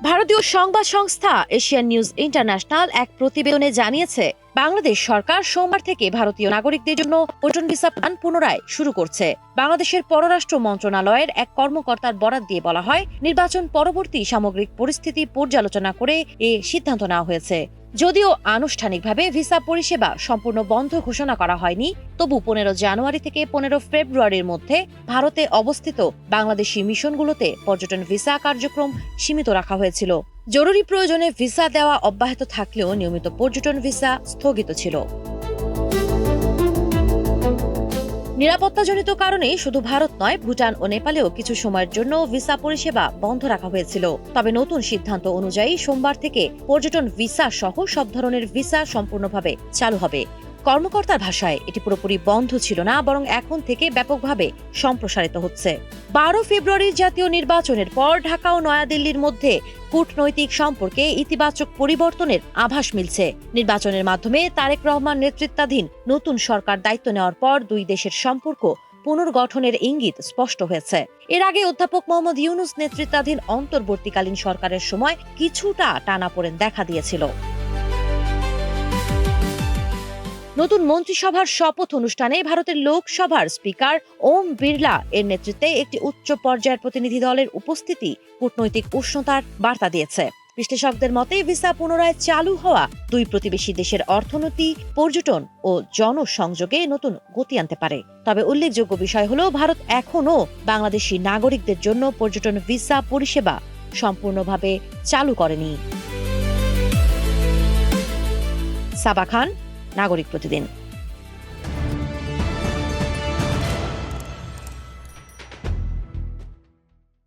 ভারতীয় সংবাদ সংস্থা এশিয়ান নিউজ ইন্টারন্যাশনাল এক প্রতিবেদনে জানিয়েছে, বাংলাদেশ সরকার সোমবার থেকে ভারতীয় নাগরিকদের জন্য পর্যটন ভিসা প্ল্যান পুনরায় শুরু করছে। বাংলাদেশের পররাষ্ট্র মন্ত্রণালয়ের এক কর্মকর্তার বরাত দিয়ে বলা হয়, নির্বাচন পরবর্তী সামগ্রিক পরিস্থিতি পর্যালোচনা করে এ সিদ্ধান্ত নেওয়া হয়েছে। যদিও আনুষ্ঠানিকভাবে ভিসা পরিষেবা সম্পূর্ণ বন্ধ ঘোষণা করা হয়নি, তবু 15 জানুয়ারি থেকে 15 ফেব্রুয়ারির মধ্যে ভারতে অবস্থিত বাংলাদেশি মিশনগুলোতে পর্যটন ভিসা কার্যক্রম সীমিত রাখা হয়েছিল। জরুরি প্রয়োজনে ভিসা দেওয়া অব্যাহত থাকলেও নিয়মিত পর্যটন ভিসা স্থগিত ছিল। নিরাপত্তাজনিত কারণে শুধু ভারত নয়, ভুটান ও নেপালেও কিছু সময়ের জন্য ভিসা পরিষেবা বন্ধ রাখা হয়েছিল। তবে নতুন সিদ্ধান্ত অনুযায়ী সোমবার থেকে পর্যটন ভিসা সহ সব ধরনের ভিসা সম্পূর্ণভাবে চালু হবে। কর্মকর্তার ভাষায়, এটি পুরোপুরি বন্ধ ছিল না, বরং এখন থেকে ব্যাপকভাবে সম্প্রসারিত হচ্ছে। 12 ফেব্রুয়ারির জাতীয় নির্বাচনের পর ঢাকা ও নয়াদিল্লির মধ্যে কূটনৈতিক সম্পর্কে ইতিবাচক পরিবর্তনের আভাস মিলছে। নির্বাচনের মাধ্যমে তারেক রহমান নেতৃত্বাধীন নতুন সরকার দায়িত্ব নেওয়ার পর দুই দেশের সম্পর্ক পুনর্গঠনের ইঙ্গিত স্পষ্ট হয়েছে। এর আগে অধ্যাপক মোহাম্মদ ইউনূস নেতৃত্বাধীন অন্তর্বর্তীকালীন সরকারের সময় কিছুটা টানাপোড়েন দেখা দিয়েছিল। নতুন মন্ত্রিসভার শপথ অনুষ্ঠানে ভারতের লোকসভার স্পিকার ওম বিড়লা এর নেতৃত্বে একটি উচ্চ পর্যায়ের প্রতিনিধি দলের উপস্থিতি কূটনৈতিক উষ্ণতার বার্তা দিয়েছে। বিশ্লেষকদের মতে, ভিসা পুনরায় চালু হওয়া দুই প্রতিবেশী দেশের অর্থনীতি, পর্যটন ও জনসংযোগে নতুন গতি আনতে পারে। তবে উল্লেখযোগ্য বিষয় হল, ভারত এখনও বাংলাদেশি নাগরিকদের জন্য পর্যটন ভিসা পরিষেবা সম্পূর্ণভাবে চালু করেনি। সাবা খান, নাগরিক প্রতিদিন।